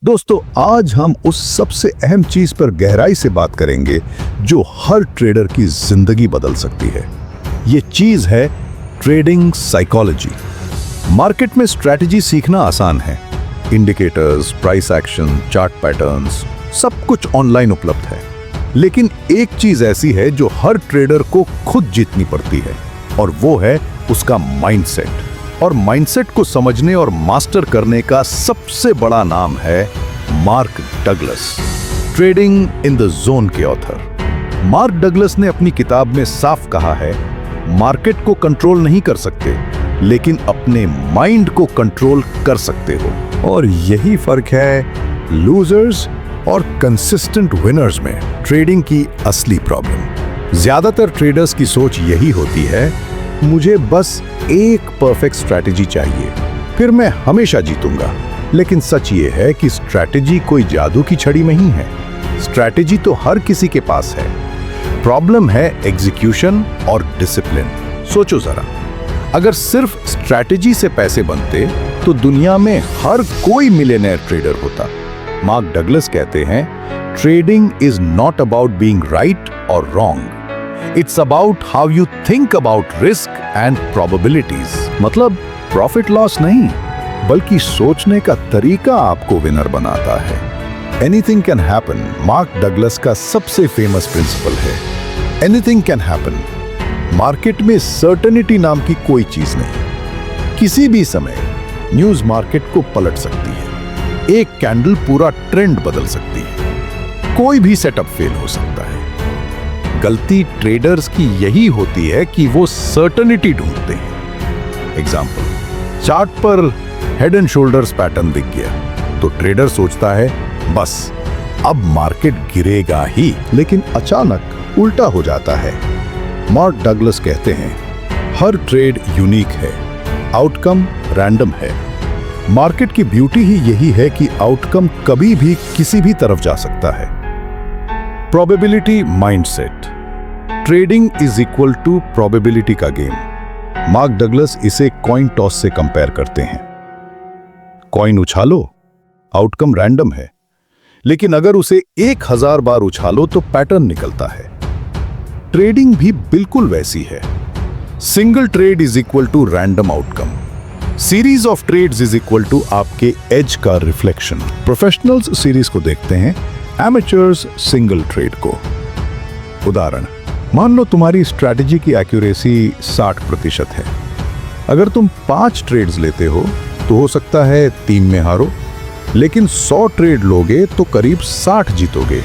दोस्तों, आज हम उस सबसे अहम चीज पर गहराई से बात करेंगे जो हर ट्रेडर की जिंदगी बदल सकती है। ये चीज है ट्रेडिंग साइकोलॉजी। मार्केट में स्ट्रैटेजी सीखना आसान है। Indicators, price action, chart patterns, सब कुछ ऑनलाइन उपलब्ध है। लेकिन एक चीज ऐसी है जो हर ट्रेडर को खुद जीतनी पड़ती है, और वो है उसका माइंडसेट। और माइंडसेट को समझने और मास्टर करने का सबसे बड़ा नाम है mark Douglas, trading in the zone के ऑथर। मार्क डगलस ने अपनी किताब में साफ कहा है, मार्केट को कंट्रोल नहीं कर सकते, लेकिन अपने माइंड को कंट्रोल कर सकते हो। और यही फर्क है लूजर्स और कंसिस्टेंट विनर्स में, ट्रेडिंग की असली प्रॉब्लम। ज्यादातर ट्रेडर्स की सोच यही होती है, मुझे बस एक परफेक्ट स्ट्रैटेजी चाहिए, फिर मैं हमेशा जीतूंगा। लेकिन सच ये है कि स्ट्रैटेजी कोई जादू की छड़ी नहीं है। स्ट्रैटेजी तो हर किसी के पास है। प्रॉब्लम है एग्जीक्यूशन और डिसिप्लिन। सोचो जरा, अगर सिर्फ स्ट्रैटेजी से पैसे बनते तो दुनिया में हर कोई मिलियनेयर ट्रेडर होता। मार्क डगलस कहते हैं, trading is not about being right और wrong, it's about how you think about risk and probabilities. मतलब प्रॉफिट लॉस नहीं, बल्कि सोचने का तरीका आपको विनर बनाता है। Anything can happen Mark Douglas का सबसे फेमस प्रिंसिपल है। Anything can happen. मार्केट में सर्टेनिटी नाम की कोई चीज नहीं। किसी भी समय न्यूज मार्केट को पलट सकती है। एक कैंडल पूरा ट्रेंड बदल सकती है। कोई भी सेटअप फेल हो सकता है। गलती ट्रेडर्स की यही होती है कि वो सर्टेनिटी ढूंढते हैं। एग्जाम्पल, चार्ट पर हेड एंड शोल्डर्स पैटर्न दिख गया तो ट्रेडर सोचता है बस अब मार्केट गिरेगा ही, लेकिन अचानक उल्टा हो जाता है। मार्क डगलस कहते हैं, हर ट्रेड यूनिक है, आउटकम रैंडम है। मार्केट की ब्यूटी ही यही है कि आउटकम कभी भी किसी भी तरफ जा सकता है। Probability mindset. Trading is equal to probability का गेम। मार्क डगलस इसे कॉइन टॉस से कंपेयर करते हैं। कॉइन उछालो, आउटकम रैंडम है, लेकिन अगर उसे 1000 बार उछालो तो पैटर्न निकलता है। ट्रेडिंग भी बिल्कुल वैसी है। Single trade is equal to random outcome. Series of trades is equal to आपके एज का रिफ्लेक्शन। प्रोफेशनल्स सीरीज को देखते हैं, एमेचर्स सिंगल ट्रेड को। उदाहरण, मान लो तुम्हारी स्ट्रैटेजी की एक्यूरेसी 60% है। अगर तुम 5 ट्रेड्स लेते हो तो हो सकता है 3 में हारो, लेकिन 100 ट्रेड लोगे तो करीब 60 जीतोगे।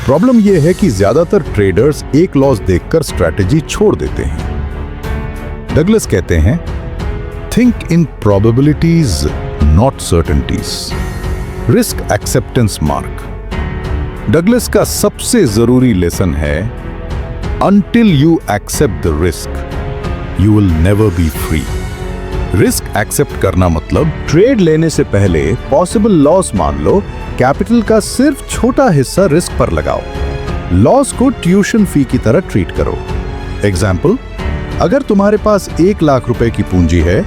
प्रॉब्लम यह है कि ज्यादातर ट्रेडर्स एक लॉस देखकर स्ट्रैटेजी छोड़ देते हैं। डगलस कहते हैं, think in probabilities not certainties. Risk acceptance Mark. Douglas का सबसे जरूरी लेसन है, Until you accept the risk, you will never be free. Risk accept करना मतलब ट्रेड लेने से पहले पॉसिबल लॉस मान लो, कैपिटल का सिर्फ छोटा हिस्सा रिस्क पर लगाओ। लॉस को ट्यूशन फी की तरह ट्रीट करो। एग्जाम्पल, अगर तुम्हारे पास 1 लाख रुपए की पूंजी है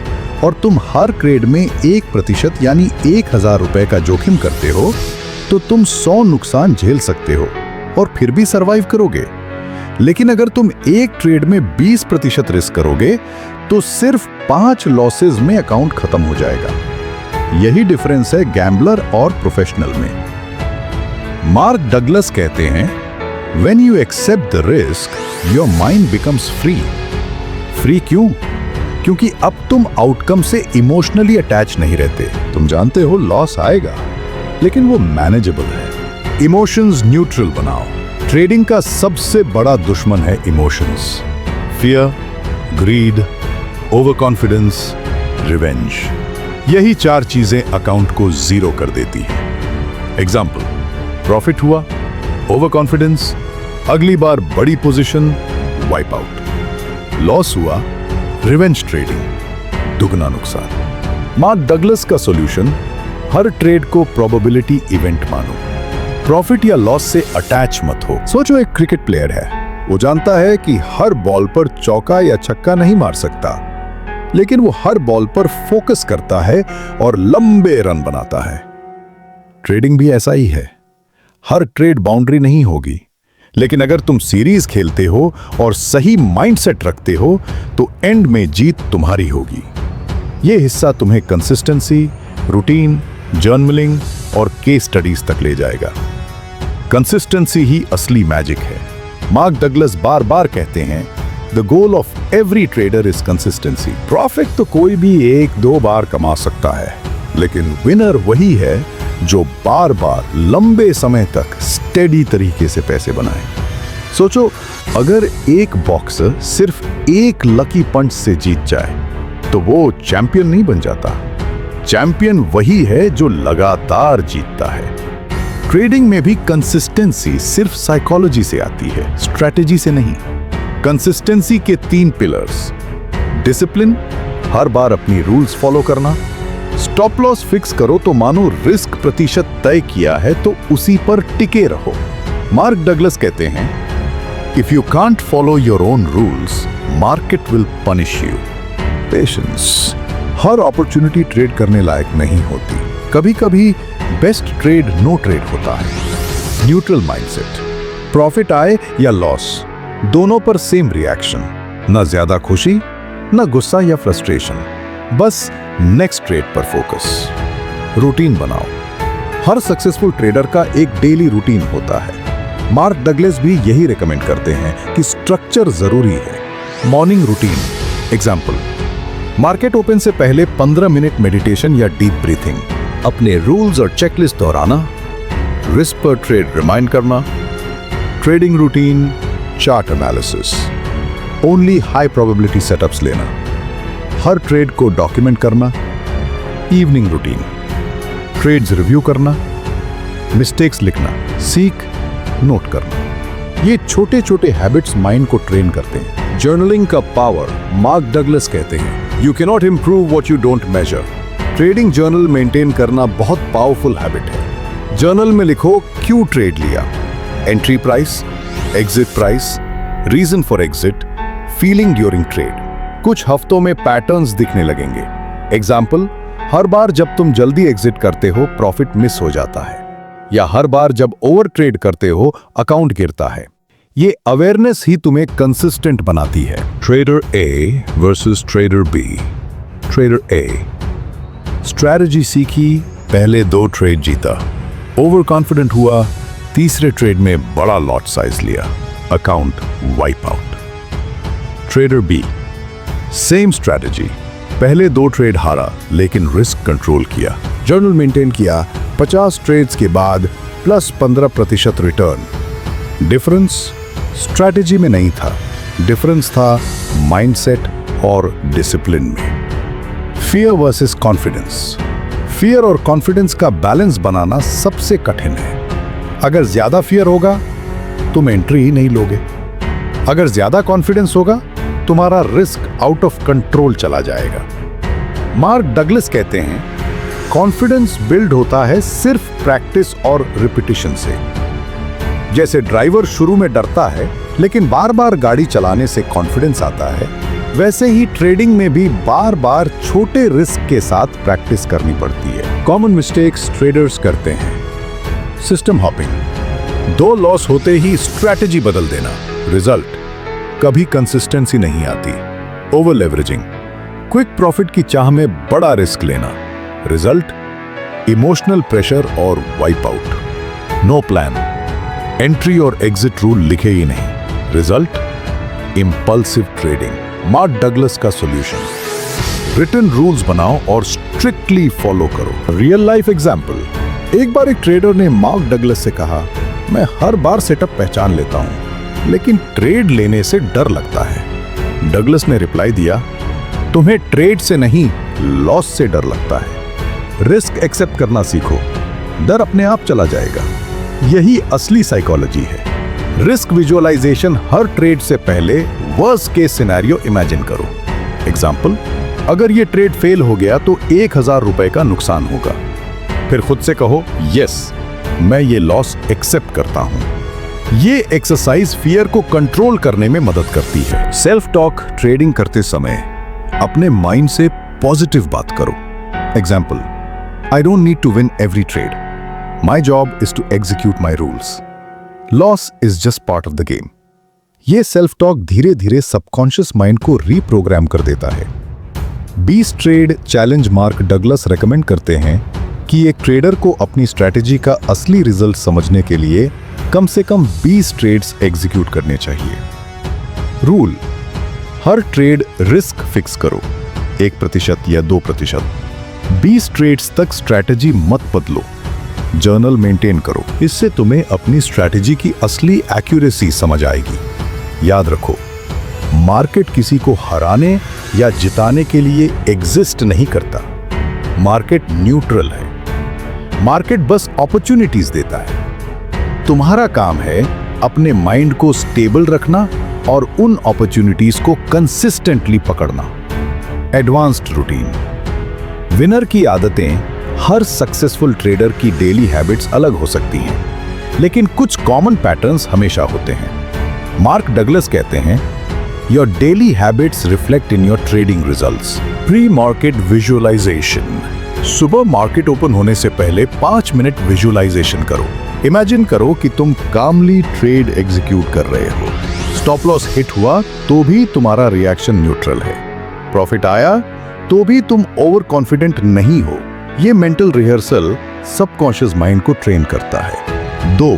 और तुम हर ट्रेड में 1% यानी 1000 रुपए का जोखिम करते हो, तो तुम 100 नुकसान झेल सकते हो और फिर भी सरवाइव करोगे। लेकिन अगर तुम एक ट्रेड में 20% रिस्क करोगे तो सिर्फ 5 लॉसेस में अकाउंट खत्म हो जाएगा। यही डिफरेंस है गैम्बलर और प्रोफेशनल में। मार्क डगलस कहते हैं, when you accept the risk your mind becomes free. Free क्यों? क्योंकि अब तुम आउटकम से इमोशनली अटैच नहीं रहते। तुम जानते हो लॉस आएगा, लेकिन वो मैनेजेबल है। इमोशंस न्यूट्रल बनाओ। ट्रेडिंग का सबसे बड़ा दुश्मन है emotions. Fear, greed, overconfidence, revenge. यही 4 चीजें अकाउंट को जीरो कर देती हैं। एग्जाम्पल, प्रॉफिट हुआ, ओवर कॉन्फिडेंस, अगली बार बड़ी पोजीशन, वाइप आउट। लॉस हुआ, रिवेंज ट्रेडिंग, दुगना नुकसान। मार्क डगलस का सॉल्यूशन, हर ट्रेड को प्रोबेबिलिटी इवेंट मानो। प्रॉफिट या लॉस से अटैच मत हो। सोचो, एक क्रिकेट प्लेयर है, वो जानता है कि हर बॉल पर चौका या छक्का नहीं मार सकता, लेकिन वो हर बॉल पर फोकस करता है और लंबे रन बनाता है। ट्रेडिंग भी ऐसा ही है। हर ट्रेड बाउंड्री नहीं होगी, लेकिन अगर तुम सीरीज खेलते हो और सही माइंडसेट रखते हो तो एंड में जीत तुम्हारी होगी। यह हिस्सा तुम्हें कंसिस्टेंसी, रूटीन, जर्नलिंग और केस स्टडीज तक ले जाएगा। कंसिस्टेंसी ही असली मैजिक है। मार्क डगलस बार बार कहते हैं, the goal of every trader is consistency. Profit तो कोई भी 1-2 बार कमा सकता है, लेकिन विनर वही है जो बार बार लंबे समय तक स्टेडी तरीके से पैसे बनाए। सोचो, अगर एक बॉक्सर सिर्फ एक लकी पंच से जीत जाए तो वो चैंपियन नहीं बन जाता। चैंपियन वही है जो लगातार जीतता है। ट्रेडिंग में भी कंसिस्टेंसी सिर्फ साइकोलॉजी से आती है, स्ट्रैटेजी से नहीं। कंसिस्टेंसी के 3 पिलर्स: डिसिप्लिन, हर बार अपनी रूल्स फॉलो करना। स्टॉप लॉस फिक्स करो तो मानो रिस्क प्रतिशत तय किया है तो उसी पर टिके रहो। मार्क डगलस कहते हैं, if you can't follow your own rules, market will punish you. Patience, her opportunity trade करने लायक नहीं होती। कभी कभी बेस्ट ट्रेड नो ट्रेड होता है। न्यूट्रल माइंडसेट, प्रॉफिट आए या लॉस, दोनों पर सेम रिएक्शन। न ज्यादा खुशी, न गुस्सा या फ्रस्ट्रेशन, बस नेक्स्ट ट्रेड पर फोकस। रूटीन बनाओ, हर सक्सेसफुल ट्रेडर का एक डेली रूटीन होता है। मार्क डगलस भी यही रेकमेंड करते हैं कि स्ट्रक्चर जरूरी है। Morning routine, example, market open से पहले 15 मिनट मेडिटेशन या डीप ब्रीथिंग। अपने रूल्स और चेकलिस्ट दोहराना, रिस्क पर ट्रेड रिमाइंड करना। Trading routine, chart analysis, only high probability setups लेना, हर ट्रेड को डॉक्यूमेंट करना। इवनिंग रूटीन, ट्रेड्स रिव्यू करना, मिस्टेक्स लिखना, सीख नोट करना। ये छोटे छोटे हैबिट्स माइंड को ट्रेन करते हैं। जर्नलिंग का पावर, मार्क डगलस कहते हैं, you can not improve what you don't measure. Trading journal maintain करना बहुत पावरफुल हैबिट है। जर्नल में लिखो क्यों ट्रेड लिया, entry price, exit price, reason for exit, feeling during trade. कुछ हफ्तों में पैटर्न्स दिखने लगेंगे। एग्जाम्पल, हर बार जब तुम जल्दी एग्जिट करते हो प्रॉफिट मिस हो जाता है, या हर बार जब ओवर ट्रेड करते हो अकाउंट गिरता है। ये अवेयरनेस ही तुम्हें कंसिस्टेंट बनाती है। Trader A versus trader B. Trader A, strategy सीखी, पहले 2 ट्रेड जीता, ओवर कॉन्फिडेंट हुआ, तीसरे ट्रेड में बड़ा लॉट साइज लिया, account wipe out. Trader B, same strategy, पहले 2 ट्रेड हारा लेकिन रिस्क कंट्रोल किया, जर्नल मेंटेन किया, 50 ट्रेड्स के बाद प्लस 15% रिटर्न। डिफरेंस स्ट्रैटेजी में नहीं था, डिफरेंस था माइंडसेट और डिसिप्लिन में। फियर वर्सेस कॉन्फिडेंस, फियर और कॉन्फिडेंस का बैलेंस बनाना सबसे कठिन है। अगर ज्यादा फियर होगा तुम एंट्री ही नहीं लोगे, अगर ज्यादा कॉन्फिडेंस होगा तुम्हारा रिस्क आउट ऑफ कंट्रोल चला जाएगा। मार्क डगलस कहते हैं, कॉन्फिडेंस बिल्ड होता है सिर्फ प्रैक्टिस और रिपीटिशन से। जैसे ड्राइवर शुरू में डरता है लेकिन बार बार गाड़ी चलाने से कॉन्फिडेंस आता है, वैसे ही ट्रेडिंग में भी बार बार छोटे रिस्क के साथ प्रैक्टिस करनी पड़ती है। कॉमन मिस्टेक्स ट्रेडर्स करते हैं: सिस्टम हॉपिंग, 2 लॉस होते ही स्ट्रैटेजी बदल देना, रिजल्ट कभी कंसिस्टेंसी नहीं आती। ओवर लेवरेजिंग, क्विक प्रॉफिट की चाह में बड़ा रिस्क लेना, रिजल्ट इमोशनल प्रेशर और wipe out. No plan, entry और एग्जिट रूल लिखे ही नहीं, result impulsive trading. Mark Douglas का सॉल्यूशन, रिटन रूल्स बनाओ और स्ट्रिक्टली फॉलो करो। रियल लाइफ एग्जांपल, एक बार एक ट्रेडर ने मार्क डगलस से कहा, मैं हर बार सेटअप पहचान लेता हूं लेकिन ट्रेड लेने से डर लगता है। डगलस ने रिप्लाई दिया, तुम्हें ट्रेड से नहीं लॉस से डर लगता है। रिस्क एक्सेप्ट करना सीखो, डर अपने आप चला जाएगा। यही असली साइकोलॉजी है। रिस्क विजुअलाइजेशन, हर ट्रेड से पहले वर्स्ट केस सिनेरियो इमेजिन करो। एग्जांपल, अगर ये ट्रेड फेल हो गया तो 1000 रुपए का नुकसान होगा। फिर खुद से कहो, यस मैं ये लॉस एक्सेप्ट करता हूं। ये एक्सरसाइज फियर को कंट्रोल करने में मदद करती है। सेल्फ टॉक ट्रेडिंग करते समय अपने माइंड से पॉजिटिव बात करो। Example, I don't need to win every trade, My job is to execute my rules. Loss is just part of the game. ये सेल्फ टॉक धीरे धीरे सबकॉन्शियस माइंड को रीप्रोग्राम कर देता है। 20 trade challenge mark Douglas recommend करते हैं कि एक ट्रेडर को अपनी स्ट्रैटेजी का असली रिजल्ट समझने के लिए कम से कम 20 ट्रेड्स एग्जीक्यूट करने चाहिए। रूल: हर ट्रेड रिस्क फिक्स करो, 1% या 2%। 20 ट्रेड्स तक स्ट्रैटेजी मत बदलो, जर्नल मेंटेन करो। इससे तुम्हें अपनी स्ट्रैटेजी की असली एक्यूरेसी समझ आएगी। याद रखो, मार्केट किसी को हराने या जिताने के लिए एग्जिस्ट नहीं करता। मार्केट न्यूट्रल है। मार्केट बस अपॉर्चुनिटीज देता है। तुम्हारा काम है अपने माइंड को स्टेबल रखना और उन अपॉर्चुनिटीज को कंसिस्टेंटली पकड़ना। एडवांस्ड रूटीन: विनर की आदतें हर सक्सेसफुल ट्रेडर की डेली हैबिट्स अलग हो सकती हैं, लेकिन कुछ कॉमन पैटर्न्स हमेशा होते हैं। मार्क डगलस कहते हैं, your daily habits reflect in your trading results. Pre market visualization: सुबह मार्केट ओपन होने से पहले 5 मिनट विजुअलाइजेशन करो। इमेजिन करो कि तुम कामली ट्रेड एग्जीक्यूट कर रहे हो। स्टॉप लॉस हिट हुआ तो भी तुम्हारा रिएक्शन न्यूट्रल है। प्रॉफिट आया तो भी तुम ओवर कॉन्फिडेंट नहीं हो। ये मेंटल रिहर्सल सबकॉन्शियस माइंड को ट्रेन करता है। 2.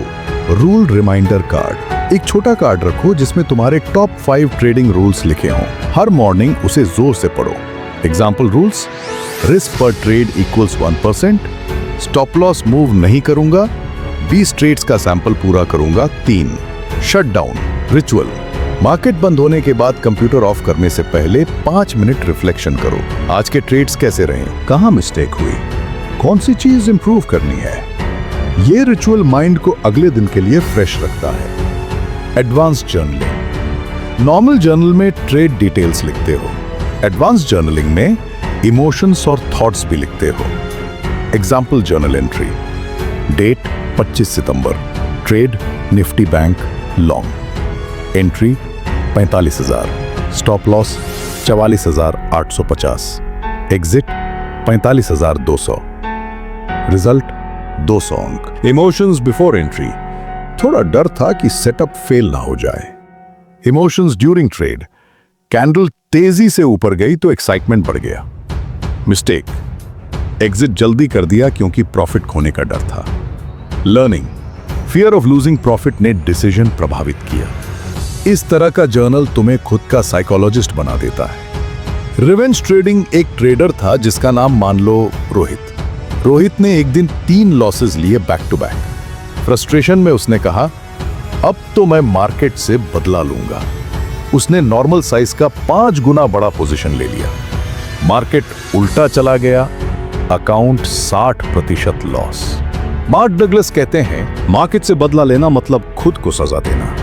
रूल रिमाइंडर कार्ड: एक छोटा कार्ड रखो जिसमें तुम्हारे टॉप 5 ट्रेडिंग रूल्स लिखे हों। हर मॉर्निंग उसे जोर से पढ़ो। Example rules: risk per trade equals 1%, stop loss move नहीं करूंगा, 20 ट्रेड्स का सैंपल पूरा करूंगा। 3. शट डाउन रिचुअल: मार्केट बंद होने के बाद कंप्यूटर ऑफ करने से पहले 5 मिनट रिफ्लेक्शन करो। आज के ट्रेड्स कैसे रहे, कहां मिस्टेक हुई, कौन सी चीज इंप्रूव करनी है। ये रिचुअल माइंड को अगले दिन के लिए फ्रेश रखता है। एडवांस्ड जर्नलिंग: नॉर्मल जर्नल में ट्रेड डिटेल्स लिखते हो, एडवांस जर्नलिंग में इमोशंस और थॉट्स भी लिखते हो। एग्जाम्पल जर्नल एंट्री: डेट 25 सितंबर, trade Nifty bank long, entry 45,000, stop loss 44,850, exit 45,200, result 200 अंक। इमोशंस बिफोर एंट्री: थोड़ा डर था कि सेटअप फेल ना हो जाए। इमोशंस ड्यूरिंग ट्रेड: कैंडल तेजी से ऊपर गई तो एक्साइटमेंट बढ़ गया। मिस्टेक: एग्जिट जल्दी कर दिया क्योंकि प्रॉफिट खोने का डर था। Learning: fear of losing profit ने डिसीजन प्रभावित किया। इस तरह का जर्नल तुम्हें खुद का साइकोलॉजिस्ट बना देता है। रिवेंज ट्रेडिंग: एक ट्रेडर था जिसका नाम मान लो रोहित। रोहित ने एक दिन 3 लॉसेस लिए बैक टू बैक। फ्रस्ट्रेशन में उसने कहा, अब तो मैं मार्केट से बदला लूंगा। उसने नॉर्मल साइज का 5 गुना बड़ा पोजीशन ले लिया। मार्केट उल्टा चला गया, अकाउंट 60% लॉस। मार्क डगलस कहते हैं, मार्केट से बदला लेना मतलब खुद को सजा देना।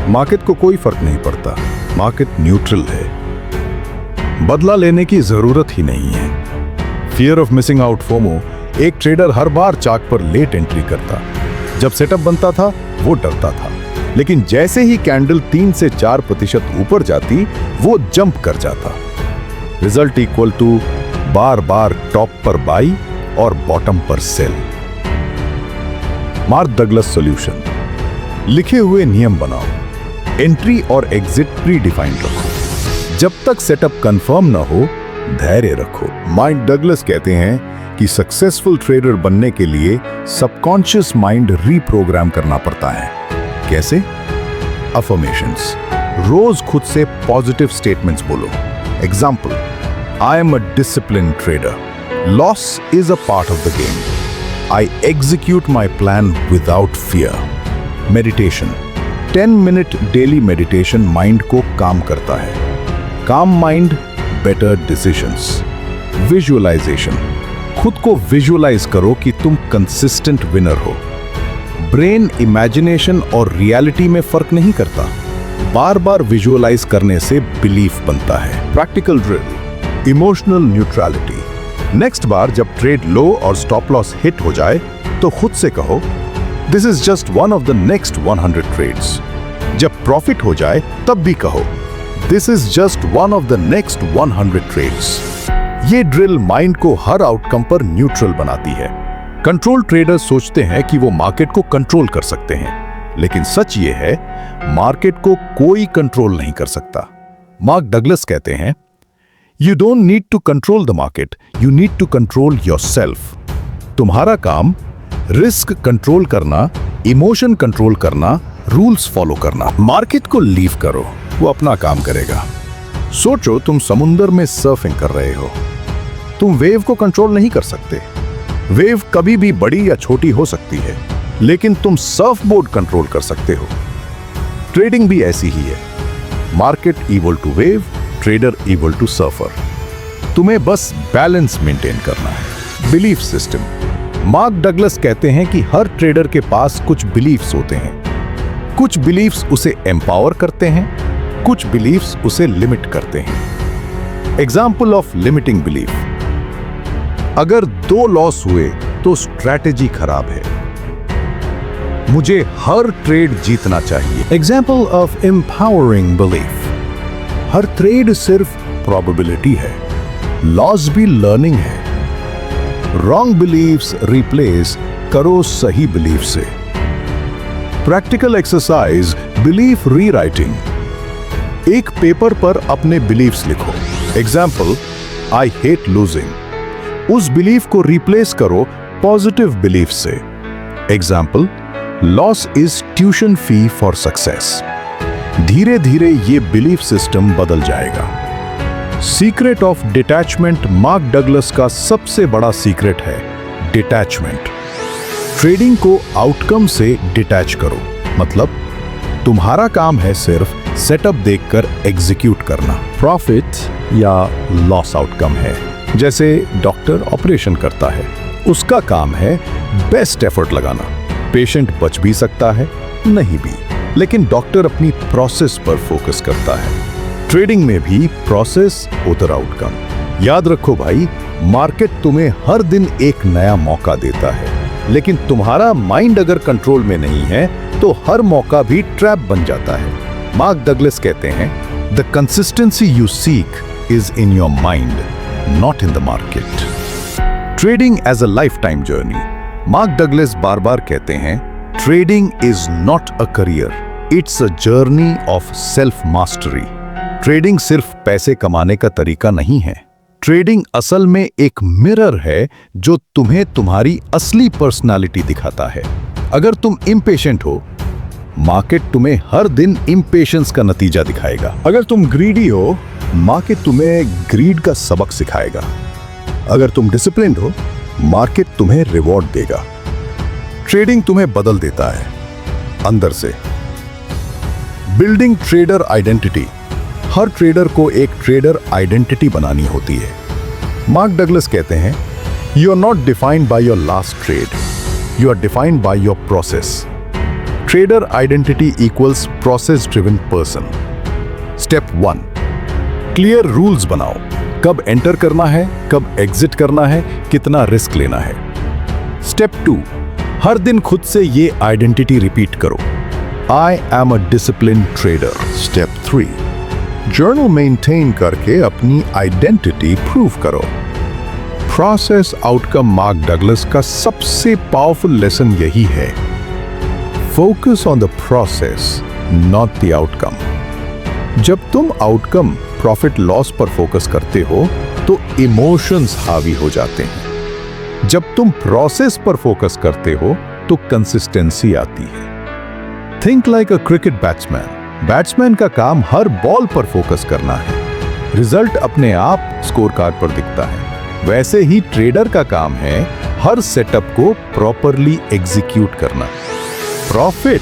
मार्केट को कोई फर्क नहीं पड़ता, मार्केट न्यूट्रल है। बदला लेने की जरूरत ही नहीं है। Fear of missing out FOMO: एक ट्रेडर हर बार चार्ट पर लेट एंट्री करता। जब सेटअप बनता था वो डरता था, लेकिन जैसे ही कैंडल 3 से 4% ऊपर जाती वो जंप कर जाता। रिजल्ट इक्वल टू बार बार टॉप पर बाई और बॉटम पर सेल। मार्क डगलस सॉल्यूशन: लिखे हुए नियम बनाओ, एंट्री और एग्जिट प्री डिफाइंड रखो। जब तक सेटअप कंफर्म ना हो धैर्य रखो। मार्क डगलस कहते हैं कि सक्सेसफुल ट्रेडर बनने के लिए सबकॉन्शियस माइंड रीप्रोग्राम करना पड़ता है। कैसे? अफर्मेशंस: रोज खुद से पॉजिटिव स्टेटमेंट्स बोलो। Example: I am a discipline trader, loss is a part of the game, I execute my plan without fear. Meditation: 10 minute daily meditation mind को काम करता है। काम माइंड, बेटर डिसीजंस। विजुअलाइजेशन: खुद को विजुअलाइज करो कि तुम कंसिस्टेंट विनर हो। ब्रेन इमेजिनेशन और रियलिटी में फर्क नहीं करता, बार बार विजुअलाइज करने से बिलीफ बनता है। Practical drill: emotional neutrality. Next बार जब ट्रेड लो और स्टॉप लॉस हिट हो जाए तो खुद से कहो, this is just one of the next 100 trades. जब प्रॉफिट हो जाए तब भी कहो, this is just one of the next 100 trades. ये ड्रिल माइंड को हर आउटकम पर न्यूट्रल बनाती है। कंट्रोल ट्रेडर्स सोचते हैं कि वो मार्केट को कंट्रोल कर सकते हैं, लेकिन सच ये है, मार्केट को कोई कंट्रोल नहीं कर सकता। मार्क डगलस कहते हैं, you don't need to control the market, you need to control yourself. तुम्हारा काम रिस्क कंट्रोल करना, इमोशन कंट्रोल करना, रूल्स फॉलो करना। मार्केट को लीव करो, वो अपना काम करेगा। सोचो तुम समुंदर में सर्फिंग कर रहे हो, तुम वेव को कंट्रोल नहीं कर सकते। वेव कभी भी बड़ी या छोटी हो सकती है, लेकिन तुम सर्फ बोर्ड कंट्रोल कर सकते हो। ट्रेडिंग भी ऐसी ही है। Market equal to wave, trader equal to surfer. तुम्हें बस बैलेंस मेंटेन करना है। Belief system. मार्क डगलस कहते हैं कि हर ट्रेडर के पास कुछ बिलीफ्स होते हैं। कुछ बिलीफ्स उसे एम्पावर करते हैं, कुछ बिलीफ्स उसे लिमिट करते हैं। Example of limiting belief. अगर 2 लॉस हुए तो स्ट्रैटेजी खराब है। मुझे हर ट्रेड जीतना चाहिए। Example of empowering belief. Her trade सिर्फ प्रोबेबिलिटी है, लॉस भी लर्निंग है। रॉन्ग बिलीफ्स रिप्लेस करो सही बिलीफ से। Practical exercise, belief rewriting. एक पेपर पर अपने बिलीफ्स लिखो। Example, I hate losing. उस बिलीफ को रिप्लेस करो पॉजिटिव बिलीफ से। Example, loss is tuition fee for success. धीरे धीरे ये बिलीफ सिस्टम बदल जाएगा। Secret of detachment. Mark Douglas का सबसे बड़ा सीक्रेट है डिटैचमेंट। ट्रेडिंग को आउटकम से डिटैच करो। मतलब तुम्हारा काम है सिर्फ सेटअप देखकर एग्जीक्यूट करना। प्रॉफिट या लॉस आउटकम है। जैसे डॉक्टर ऑपरेशन करता है, उसका काम है बेस्ट एफर्ट लगाना। पेशेंट बच भी सकता है, नहीं भी, लेकिन डॉक्टर अपनी प्रोसेस पर फोकस करता है। ट्रेडिंग में भी प्रोसेस उधर आउटकम। याद रखो भाई, मार्केट तुम्हें हर दिन एक नया मौका देता है, लेकिन तुम्हारा माइंड अगर कंट्रोल में नहीं है तो हर मौका भी ट्रैप बन जाता है। मार्क डगलस कहते हैं, the consistency you seek is in your mind, not in the market. Trading as a lifetime journey. Mark Douglas बार बार कहते हैं, trading is not a career, it's a journey of self mastery. ट्रेडिंग सिर्फ पैसे कमाने का तरीका नहीं है। ट्रेडिंग असल में एक मिरर है जो तुम्हें तुम्हारी असली पर्सनालिटी दिखाता है। अगर तुम इम्पेशेंट हो, मार्केट तुम्हें हर दिन इम्पेशेंस का नतीजा दिखाएगा। अगर तुम ग्रीडी हो, मार्केट तुम्हें ग्रीड का सबक सिखाएगा। अगर तुम डिसिप्लिन्ड हो, मार्केट तुम्हें रिवॉर्ड देगा। ट्रेडिंग तुम्हें बदल देता है अंदर से। Building trader identity. हर ट्रेडर को एक ट्रेडर आइडेंटिटी बनानी होती है। मार्क डगलस कहते हैं, you are not defined by your last trade, you are defined by your process. Trader identity equals process driven person. Step 1, clear rules बनाओ। कब एंटर करना है, कब एग्जिट करना है, कितना रिस्क लेना है। स्टेप 2, हर दिन खुद से ये आइडेंटिटी रिपीट करो, I am a discipline trader. Step 3, journal maintain करके अपनी आइडेंटिटी प्रूव करो। Process outcome. मार्क डगलस का सबसे पावरफुल लेसन यही है, focus on the process, not the outcome. जब तुम आउटकम, प्रॉफिट लॉस पर फोकस करते हो तो इमोशंस हावी हो जाते हैं। जब तुम प्रोसेस पर फोकस करते हो तो कंसिस्टेंसी आती है। थिंक लाइक अ क्रिकेट बैट्समैन। बैट्समैन का काम हर बॉल पर फोकस करना है, रिजल्ट अपने आप स्कोर कार्ड पर दिखता है। वैसे ही ट्रेडर का काम है हर सेटअप को प्रॉपरली एग्जीक्यूट करना, प्रॉफिट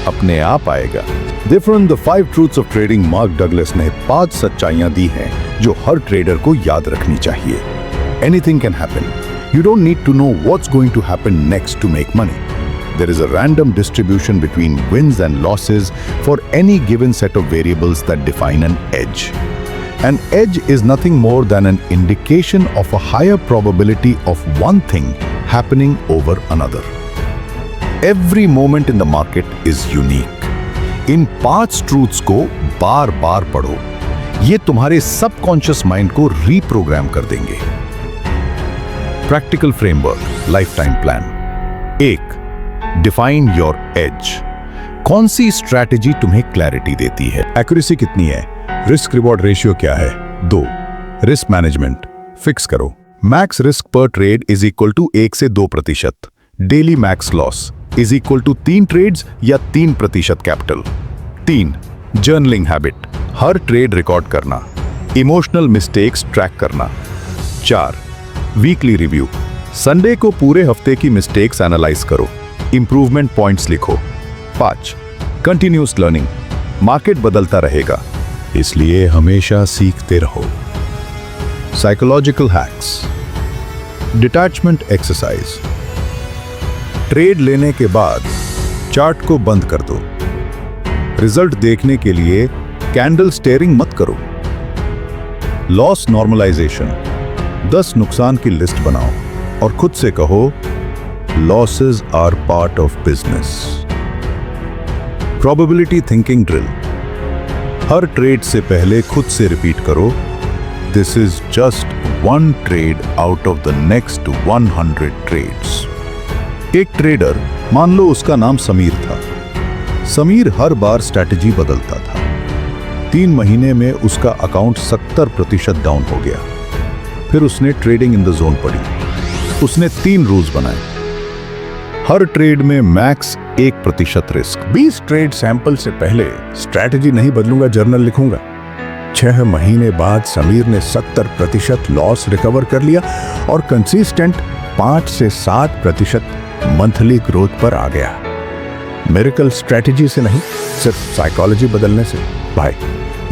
अपने आप आएगा। Different the 5 truths of trading. Mark Douglas ने 5 सच्चाइयां दी हैं जो हर ट्रेडर को याद रखनी चाहिए। Anything can happen, you don't need to know what's going to happen next to make money. There is a random distribution between wins and losses for any given set of variables that define an edge. An edge is nothing more than an indication of a higher probability of one thing happening over another. Every moment in the market is unique. In 5 truths को बार बार पढ़ो, ये तुम्हारे subconscious mind को reprogram कर देंगे। Practical framework, life time plan. 1. Define your age. कौन सी strategy तुम्हें clarity देती है? एक्यूरेसी कितनी है? रिस्क रिवॉर्ड रेशियो क्या है? 2. रिस्क मैनेजमेंट फिक्स करो। Max risk per trade is equal to 1 से 2%। Daily max loss is equal to 3 trades या 3% कैपिटल। 3. जर्नलिंग हैबिट, हर ट्रेड रिकॉर्ड करना। इमोशनल मिस्टेक्स ट्रैक करना। 4. वीकली रिव्यू, संडे को पूरे हफ्ते की मिस्टेक्स एनालाइज करो, इंप्रूवमेंट पॉइंट्स लिखो। 5. कंटिन्यूस लर्निंग, मार्केट बदलता रहेगा, इसलिए हमेशा सीखते रहो। Psychological hacks, detachment exercise. Trade लेने के बाद चार्ट को बंद कर दो। रिजल्ट देखने के लिए कैंडल स्टेयरिंग मत करो। लॉस नॉर्मलाइजेशन, 10 नुकसान की लिस्ट बनाओ और खुद से कहो, losses are part of business. Probability thinking drill, हर ट्रेड से पहले खुद से रिपीट करो, this is just 1 trade out of the next 100 trades. एक ट्रेडर, मान लो उसका नाम समीर था। समीर हर बार स्ट्रैटेजी बदलता था। 3 महीने में उसका अकाउंट 70% डाउन हो गया। फिर उसने ट्रेडिंग इन द जोन पढ़ी। उसने 3 रूल्स बनाए। हर ट्रेड में मैक्स 1% रिस्क। 20 ट्रेड सैंपल से पहले स्ट्रैटेजी नहीं बदलूंगा, जर्नल लिखूंगा। 6 महीने बाद समीर ने 70% लॉस रिकवर कर लिया और कंसिस्टेंट 5 से 7% मंथली ग्रोथ पर आ गया। मिरेकल स्ट्रैटेजी से नहीं, सिर्फ साइकोलॉजी बदलने से। भाई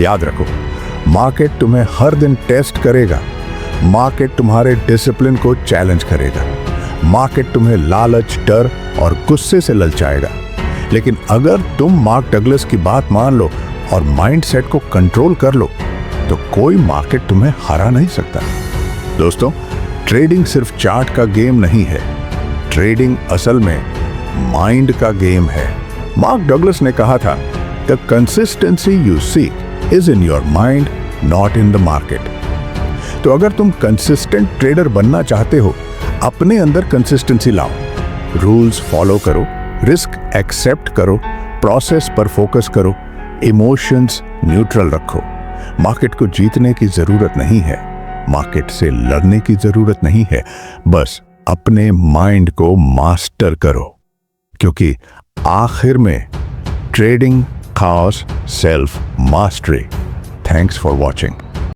याद रखो, मार्केट तुम्हें हर दिन टेस्ट करेगा। मार्केट तुम्हारे डिसिप्लिन को चैलेंज करेगा। मार्केट तुम्हें लालच, डर और गुस्से से ललचाएगा। लेकिन अगर तुम मार्क डगलस की बात मान लो और माइंडसेट को कंट्रोल कर लो, तो कोई मार्केट तुम्हें हरा नहीं सकता। दोस्तों, ट्रेडिंग सिर्फ चार्ट का गेम नहीं है। ट्रेडिंग असल में माइंड का गेम है। मार्क डगलस ने कहा था, the consistency you seek is in your mind, not in the market. तो अगर तुम कंसिस्टेंट ट्रेडर बनना चाहते हो, अपने अंदर कंसिस्टेंसी लाओ। रूल्स फॉलो करो, रिस्क एक्सेप्ट करो, प्रोसेस पर फोकस करो, इमोशंस न्यूट्रल रखो। मार्केट को जीतने की जरूरत नहीं है, मार्केट से लड़ने की जरूरत नहीं है। बस अपने माइंड को मास्टर करो, क्योंकि आखिर में ट्रेडिंग खास self mastery. Thanks for watching.